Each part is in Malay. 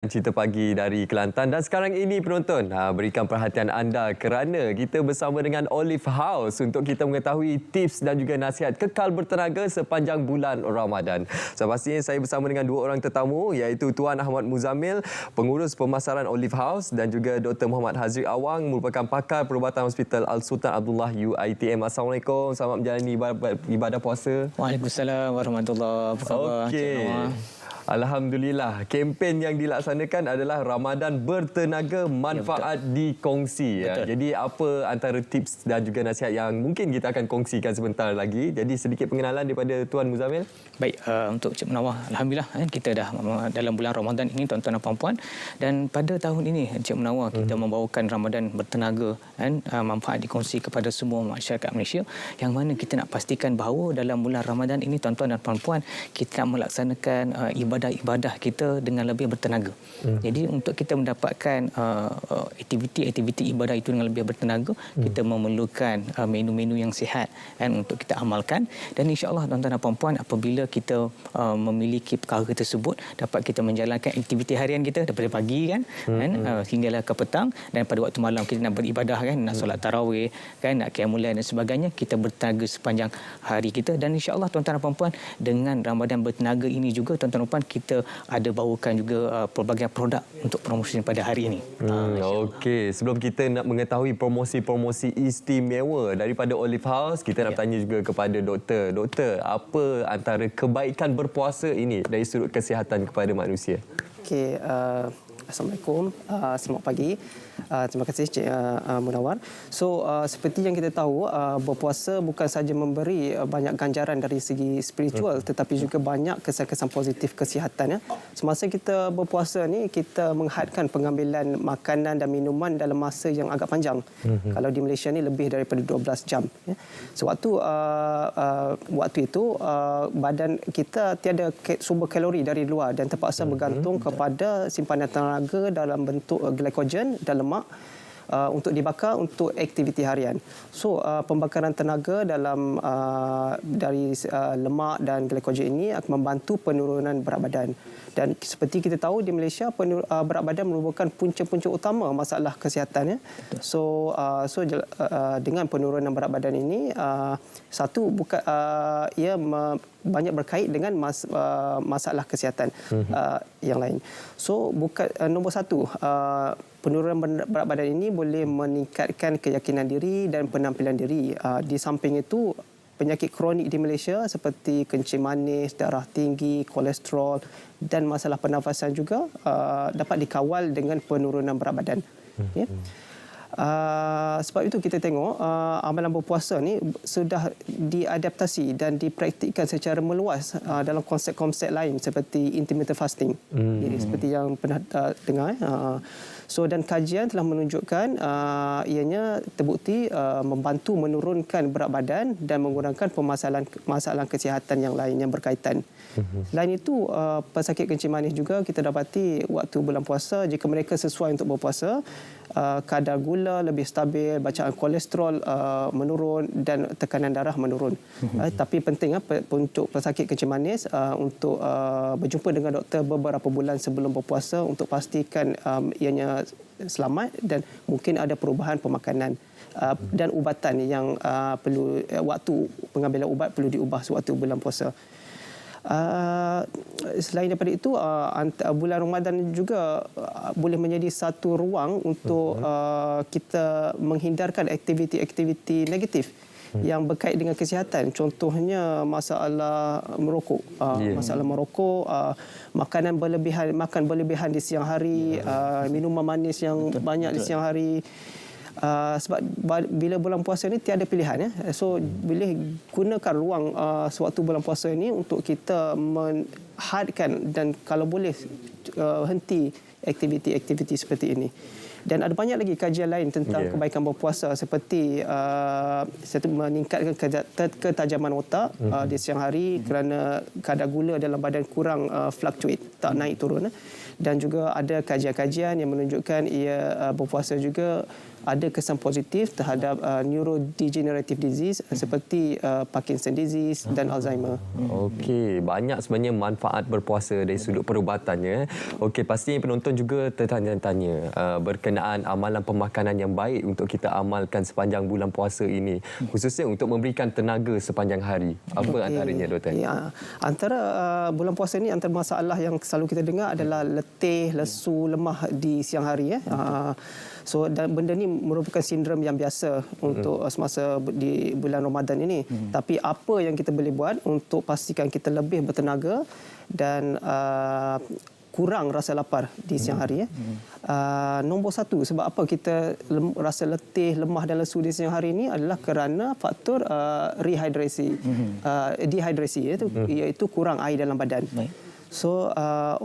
Cerita pagi dari Kelantan. Dan sekarang ini penonton, berikan perhatian anda kerana kita bersama dengan Olive House untuk kita mengetahui tips dan juga nasihat kekal bertenaga sepanjang bulan Ramadan. So, pastinya saya bersama dengan dua orang tetamu, iaitu Tuan Ahmad Muzamil, pengurus pemasaran Olive House, dan juga Dr. Muhammad Hazri Awang, merupakan pakar perubatan Hospital Al-Sultan Abdullah UiTM. Assalamualaikum, selamat menjalani ibadah puasa. Waalaikumsalam warahmatullahi wabarakatuh. Okey. Alhamdulillah, kempen yang dilaksanakan adalah Ramadan bertenaga, manfaat dikongsi. Ya. Jadi apa antara tips dan juga nasihat yang mungkin kita akan kongsikan sebentar lagi. Jadi sedikit pengenalan daripada Tuan Muzamil. Baik, untuk Cik Munawar, alhamdulillah kita dah dalam bulan Ramadan ini, tuan-tuan dan puan-puan, dan pada tahun ini Cik Munawar kita membawakan Ramadan bertenaga, manfaat dikongsi kepada semua masyarakat Malaysia, yang mana kita nak pastikan bahawa dalam bulan Ramadan ini tuan-tuan dan puan-puan kita nak melaksanakan ibadah kita dengan lebih bertenaga. Jadi untuk kita mendapatkan aktiviti-aktiviti ibadah itu dengan lebih bertenaga, kita memerlukan menu-menu yang sihat untuk kita amalkan, dan insya-Allah tuan-tuan dan puan-puan, apabila kita memiliki perkara tersebut, dapat kita menjalankan aktiviti harian kita daripada pagi hinggalah ke petang, dan pada waktu malam kita nak beribadah nak solat tarawih nak qiyamul lail dan sebagainya, kita bertenaga sepanjang hari kita. Dan insya-Allah tuan-tuan dan puan-puan, dengan Ramadan bertenaga ini juga tuan-tuan dan puan, kita ada bawakan juga pelbagai produk untuk promosi pada hari ini. Okey, sebelum kita nak mengetahui promosi-promosi istimewa daripada Olive House, kita nak tanya juga kepada doktor. Doktor, apa antara kebaikan berpuasa ini dari sudut kesihatan kepada manusia? Okey, Assalamualaikum, selamat pagi. Terima kasih Cik Munawar. So, seperti yang kita tahu, berpuasa bukan saja memberi banyak ganjaran dari segi spiritual, tetapi juga banyak kesan-kesan positif kesihatan. Semasa kita berpuasa ni, kita menghadkan pengambilan makanan dan minuman dalam masa yang agak panjang. Kalau di Malaysia ni lebih daripada 12 jam. Sewaktu waktu itu, badan kita tiada sumber kalori dari luar dan terpaksa bergantung kepada simpanan tenaga dalam bentuk glycogen dan lemak untuk dibakar untuk aktiviti harian. So, pembakaran tenaga dalam dari lemak dan glycogen ini akan membantu penurunan berat badan. Dan seperti kita tahu di Malaysia, berat badan merupakan punca-punca utama masalah kesihatan. So, dengan penurunan berat badan ini, satu bukan ia banyak berkait dengan masalah kesihatan yang lain. So, nombor satu, penurunan berat badan ini boleh meningkatkan keyakinan diri dan penampilan diri. Di samping itu, penyakit kronik di Malaysia seperti kencing manis, darah tinggi, kolesterol dan masalah pernafasan juga dapat dikawal dengan penurunan berat badan. Sebab itu kita tengok amalan berpuasa ni sudah diadaptasi dan dipraktikkan secara meluas dalam konsep-konsep lain seperti intermittent fasting. Jadi, seperti yang pernah dengar. So, dan kajian telah menunjukkan ianya terbukti membantu menurunkan berat badan dan mengurangkan masalah kesihatan yang lain yang berkaitan. Selain itu, pesakit kencing manis juga kita dapati waktu bulan puasa, jika mereka sesuai untuk berpuasa, kadar gula lebih stabil, bacaan kolesterol menurun dan tekanan darah menurun. Tapi penting untuk pesakit kencing manis untuk berjumpa dengan doktor beberapa bulan sebelum berpuasa untuk pastikan ianya selamat dan mungkin ada perubahan pemakanan dan ubatan yang perlu, waktu pengambilan ubat perlu diubah sewaktu bulan puasa. Selain daripada itu, bulan Ramadan juga boleh menjadi satu ruang untuk kita menghindarkan aktiviti-aktiviti negatif yang berkait dengan kesihatan. Contohnya masalah merokok. Masalah merokok, makan berlebihan di siang hari, minuman manis yang banyak di siang hari. Sebab bila bulan puasa ni tiada pilihan. So, boleh gunakan ruang sewaktu bulan puasa ini untuk kita menghadkan dan kalau boleh henti aktiviti-aktiviti seperti ini. Dan ada banyak lagi kajian lain tentang kebaikan berpuasa seperti meningkatkan ketajaman otak di siang hari kerana kadar gula dalam badan kurang fluctuate, tak naik turun. Dan juga ada kajian-kajian yang menunjukkan ia berpuasa juga ada kesan positif terhadap neurodegenerative disease seperti Parkinson disease dan Alzheimer. Okey, banyak sebenarnya manfaat manfaat berpuasa dari sudut perubatannya. Okey, pastinya penonton juga tertanya-tanya berkenaan amalan pemakanan yang baik untuk kita amalkan sepanjang bulan puasa ini, khususnya untuk memberikan tenaga sepanjang hari. Apa antaranya, Doktor? Ya, antara bulan puasa ini, antara masalah yang selalu kita dengar adalah letih, lesu, lemah di siang hari. Dan benda ni merupakan sindrom yang biasa untuk semasa di bulan Ramadan ini. Tapi apa yang kita boleh buat untuk pastikan kita lebih bertenaga dan kurang rasa lapar di siang hari. Nombor satu, sebab apa kita rasa letih, lemah dan lesu di siang hari ini adalah kerana faktor dehidrasi, iaitu kurang air dalam badan. So,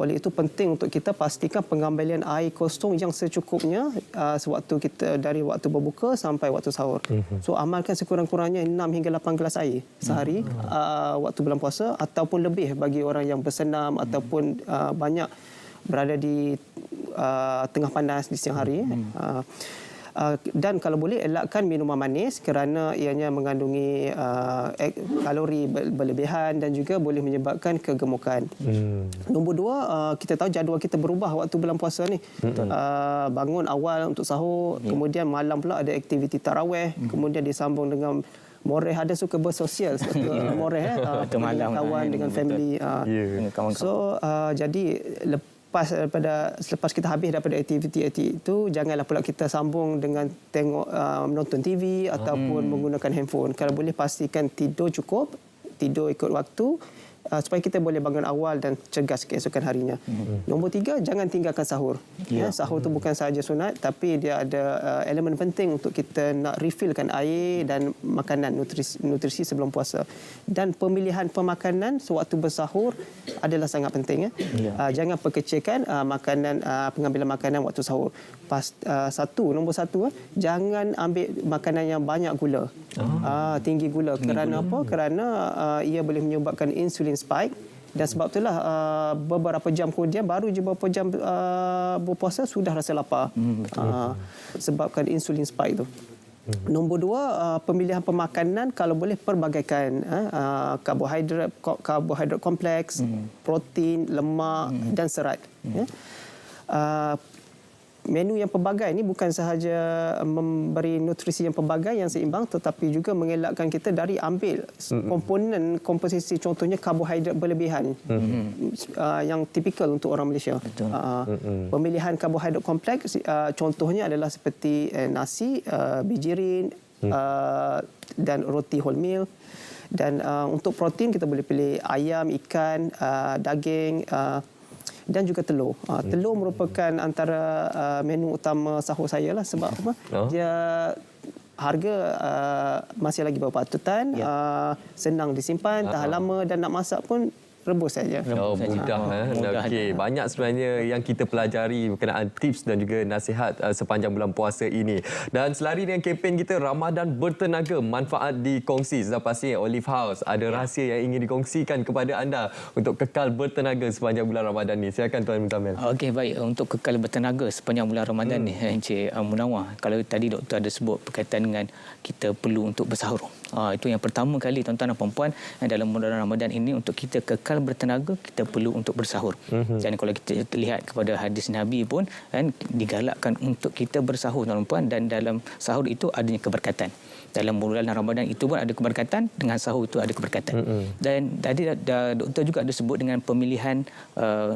oleh itu penting untuk kita pastikan pengambilan air kosong yang secukupnya sewaktu kita dari waktu berbuka sampai waktu sahur. So, amalkan sekurang-kurangnya 6 hingga 8 gelas air sehari waktu bulan puasa, ataupun lebih bagi orang yang bersenam ataupun banyak berada di tengah panas di siang hari. Dan kalau boleh elakkan minuman manis kerana ianya mengandungi kalori berlebihan dan juga boleh menyebabkan kegemukan. Nombor dua, kita tahu jadual kita berubah waktu bulan puasa ni. Bangun awal untuk sahur, kemudian malam pula ada aktiviti tarawih, kemudian disambung dengan moreh, ada suka bersosial moreh dengan kawan, dengan family. So jadi selepas kita habis daripada aktiviti itu, janganlah pula kita sambung dengan tengok menonton TV ataupun menggunakan handphone. Kalau boleh pastikan tidur cukup, tidur ikut waktu, supaya kita boleh bangun awal dan cergas keesokan harinya. Nombor 3, jangan tinggalkan sahur. Sahur itu bukan sahaja sunat, tapi dia ada elemen penting untuk kita nak refillkan air dan makanan, nutrisi sebelum puasa. Dan pemilihan pemakanan sewaktu bersahur adalah sangat penting. Jangan perkecilkan pengambilan makanan waktu sahur. Nombor satu, jangan ambil makanan yang banyak gula. Tinggi gula. Kerana apa? Kerana ia boleh menyebabkan insulin spike, dan sebab itulah beberapa jam kemudian, baru je beberapa jam berpuasa sudah rasa lapar. Sebabkan insulin spike itu. Nombor 2, pemilihan pemakanan kalau boleh perbagaikan, karbohidrat kompleks, protein, lemak dan serat. Menu yang pelbagai ini bukan sahaja memberi nutrisi yang pelbagai yang seimbang, tetapi juga mengelakkan kita dari ambil komponen komposisi, contohnya karbohidrat berlebihan yang tipikal untuk orang Malaysia. Pemilihan karbohidrat kompleks contohnya adalah seperti nasi, bijirin dan roti wholemeal. Dan untuk protein kita boleh pilih ayam, ikan, daging dan juga telur. Telur merupakan antara menu utama sahur saya lah, sebab apa? Dia harga masih lagi berpatutan, senang disimpan, tahan lama, dan nak masak pun rebus saja. Mudah. Okey, banyak sebenarnya yang kita pelajari berkenaan tips dan juga nasihat sepanjang bulan puasa ini. Dan selari dengan kempen kita Ramadan Bertenaga, manfaat dikongsi. Sudah pasti Olive House ada rahsia yang ingin dikongsikan kepada anda untuk kekal bertenaga sepanjang bulan Ramadan ni. Silakan Tuan Muzamil. Okey, baik. Untuk kekal bertenaga sepanjang bulan Ramadan ni, Encik Munawar, kalau tadi doktor ada sebut berkaitan dengan kita perlu untuk bersahur. Itu yang pertama kali tuan-tuan dan puan-puan dalam bulan Ramadan ini, untuk kita kekal bertenaga kita perlu untuk bersahur. Dan kalau kita lihat kepada hadis Nabi pun digalakkan untuk kita bersahur tuan-puan, dan dalam sahur itu adanya keberkatan. Dalam bulan Ramadan itu pun ada keberkatan, dengan sahur itu ada keberkatan. Dan tadi doktor juga ada sebut dengan pemilihan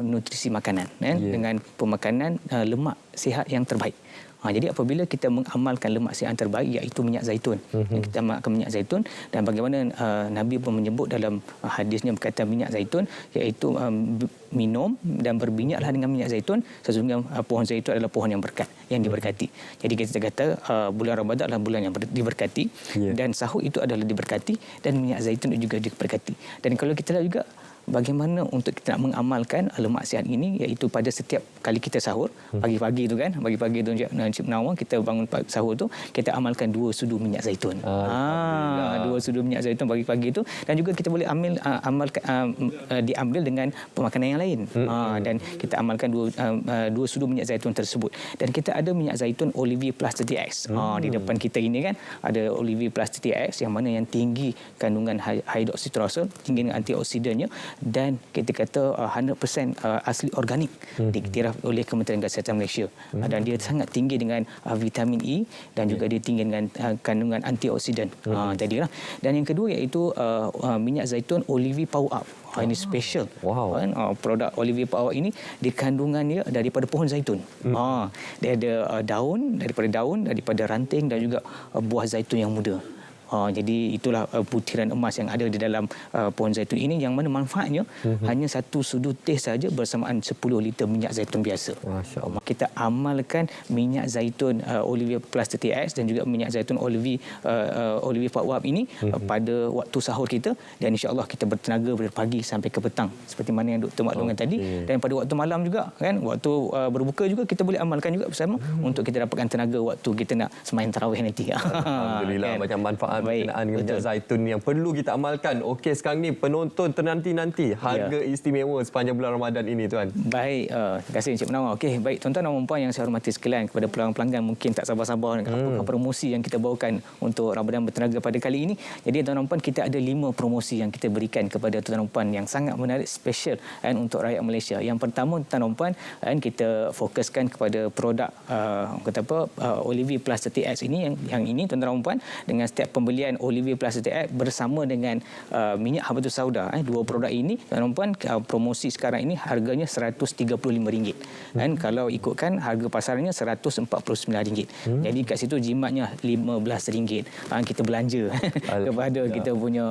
nutrisi makanan, dengan pemakanan lemak sihat yang terbaik. Jadi apabila kita mengamalkan lemak sihat yang terbaik, iaitu minyak zaitun, kita amalkan minyak zaitun, dan bagaimana Nabi pun menyebut dalam hadisnya berkaitan minyak zaitun, iaitu minum dan berminyaklah dengan minyak zaitun, sesungguhnya pohon zaitun adalah pohon yang berkat, yang diberkati. Jadi kita kata bulan Ramadan adalah bulan yang diberkati, dan sahur itu adalah diberkati, dan minyak zaitun juga diberkati. Dan kalau kita lihat juga bagaimana untuk kita nak mengamalkan lemak sihat ini, iaitu pada setiap kali kita sahur, pagi-pagi tu kan, pagi-pagi tu Encik Munawar, kita bangun sahur tu, kita amalkan 2 sudu minyak zaitun. 2 sudu minyak zaitun pagi-pagi tu, dan juga kita boleh diambil dengan pemakanan yang lain. Dan kita amalkan 2 sudu minyak zaitun tersebut. Dan kita ada minyak zaitun Olive Plus 30X. Di depan kita ini kan ada Olive Plus 30X, yang mana yang tinggi kandungan hydroxystrosol, tinggi dengan antioksidannya, dan kita kata 100% asli organik, diiktiraf oleh Kementerian Kesihatan Malaysia. Dan dia sangat tinggi dengan vitamin E dan juga dia tinggi dengan kandungan antioksidan. Jadilah. Dan yang kedua iaitu minyak zaitun Olive Power Up. Ini special. Wow. Produk Olive Power ini dikandungannya daripada pohon zaitun. Dia ada daripada ranting dan juga buah zaitun yang muda. Jadi itulah butiran emas yang ada di dalam pohon zaitun ini, yang mana manfaatnya hanya satu sudu teh saja bersamaan 10 liter minyak zaitun biasa. Masya Allah. Kita amalkan minyak zaitun Olive Plus 30X dan juga minyak zaitun Olive Power Up ini pada waktu sahur kita, dan insya-Allah kita bertenaga dari pagi sampai ke petang seperti mana yang Dr. maklumkan tadi. Dan pada waktu malam juga kan, waktu berbuka juga kita boleh amalkan juga bersama untuk kita dapatkan tenaga waktu kita nak sembahyang tarawih nanti. Alhamdulillah, banyak manfaat berkenaan dengan minyak zaitun yang perlu kita amalkan. Okey, sekarang ni penonton ternanti-nanti harga istimewa sepanjang bulan Ramadan ini, Tuan. Baik, terima kasih Encik Munawar. Okey, baik tuan-tuan dan puan yang saya hormati sekalian, kepada pelanggan-pelanggan mungkin tak sabar-sabar dengan apa promosi yang kita bawakan untuk Ramadan Bertenaga pada kali ini. Jadi tuan-tuan dan puan, kita ada 5 promosi yang kita berikan kepada tuan-tuan dan puan yang sangat menarik, special untuk rakyat Malaysia. Yang pertama tuan-tuan dan puan, kita fokuskan kepada produk Olive Plus 30X ini, yang ini tuan-tuan dan puan, dengan setiap pembelian Olive Plus 30X bersama dengan minyak habatus sauda, dua produk ini tuan-tuan, promosi sekarang ini harganya RM135. Dan kalau ikutkan harga pasarnya RM149. Jadi kat situ jimatnya RM15. Kita belanja kepada kita punya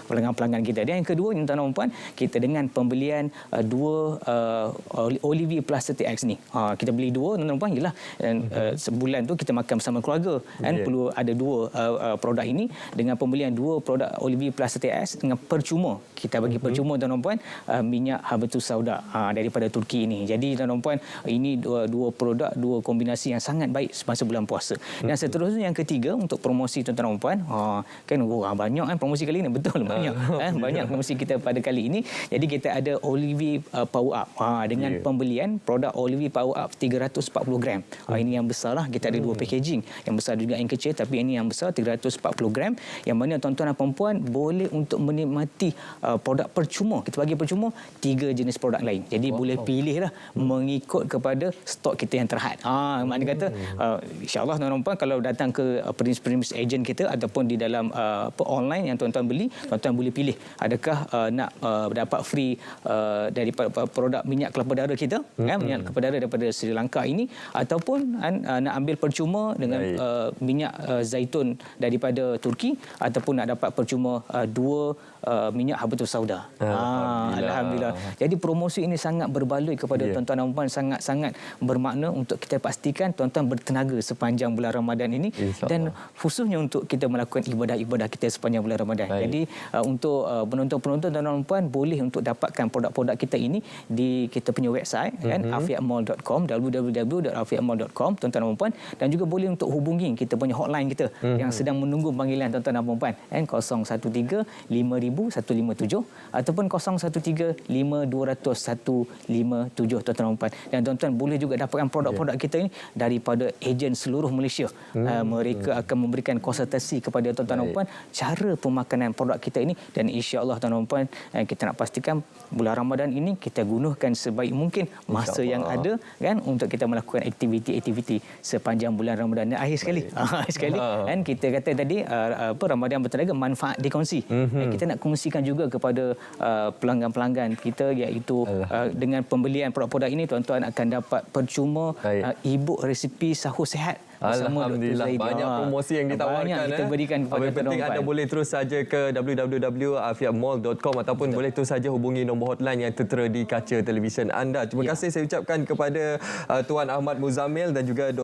pelanggan-pelanggan kita. Dan yang kedua tuan-tuan dan puan, kita dengan pembelian dua Olive Plus 30X ni, kita beli dua tuan-tuan dan puan, ialah sebulan tu kita makan bersama keluarga, perlu ada dua produk ini. Dengan pembelian dua produk Olive Plus 30X dengan percuma, kita bagi percuma tuan-tuan dan puan minyak habatus sauda daripada Turki ini. Jadi tuan-tuan dan puan, ini dua produk, dua kombinasi yang sangat baik semasa bulan puasa. Dan seterusnya yang ketiga untuk promosi tuan-tuan dan puan, kan banyak kan promosi kali ini, betul banyak banyak promosi kita pada kali ini. Jadi kita ada Olive Power Up dengan pembelian produk Olive Power Up 340 gram. Ini yang besar lah, kita ada dua packaging, yang besar juga yang kecil, tapi ini yang besar 340 gram, yang mana tuan-tuan dan puan boleh untuk menikmati produk percuma. Kita bagi percuma 3 jenis produk lain. Jadi boleh pilih lah mengikut kepada stok kita yang terhad. Maknanya kata insya-Allah tuan-tuan dan puan, kalau datang ke premis agent kita ataupun di dalam online yang tuan-tuan beli, tuan-tuan boleh pilih adakah nak dapat free daripada produk minyak kelapa darah kita, minyak kelapa darah daripada Sri Lanka ini, ataupun nak ambil percuma dengan minyak zaitun daripada Turki, ataupun nak dapat percuma dua minyak habatus sauda. Alhamdulillah. Jadi promosi ini sangat berbaloi kepada tuan-tuan dan puan, sangat-sangat bermakna untuk kita pastikan tuan-tuan bertenaga sepanjang bulan Ramadan ini, dan khususnya untuk kita melakukan ibadah-ibadah kita sepanjang bulan Ramadan. Jadi untuk penonton-penonton tuan-tuan dan puan boleh untuk dapatkan produk-produk kita ini di kita punya website afiatmall.com, www.afiatmall.com tuan-tuan dan puan, dan juga boleh untuk hubungi kita punya hotline kita yang sedang menunggu panggilan tuan-tuan dan puan, 013 5000 157 ataupun 013 5200 157 tuan-tuan dan puan. Dan tuan-tuan boleh juga dapatkan produk-produk kita ini daripada ejen seluruh Malaysia. Mereka akan memberikan konsultasi kepada tuan-tuan dan puan cara pemakanan produk kita ini, dan insya-Allah tuan-tuan dan puan, kita nak pastikan bulan Ramadan ini kita gunakan sebaik mungkin masa yang ada kan, untuk kita melakukan aktiviti-aktiviti sepanjang bulan Ramadan. Dan akhir sekali kan kita kata tadi Ramadan Bertenaga, manfaat dikongsi. Kita nak kongsikan juga kepada pelanggan-pelanggan kita, iaitu dengan pembelian produk-produk ini tuan-tuan akan dapat percuma ibu resipi sahur sihat. Alhamdulillah, banyak promosi yang ditawarkan. Banyak kita berikan kepada tuan-tuan. Penting anda boleh terus saja ke www.afiatmall.com ataupun boleh terus saja hubungi nombor hotline yang tertera di kaca televisyen anda. Terima kasih saya ucapkan kepada Tuan Ahmad Muzamil dan juga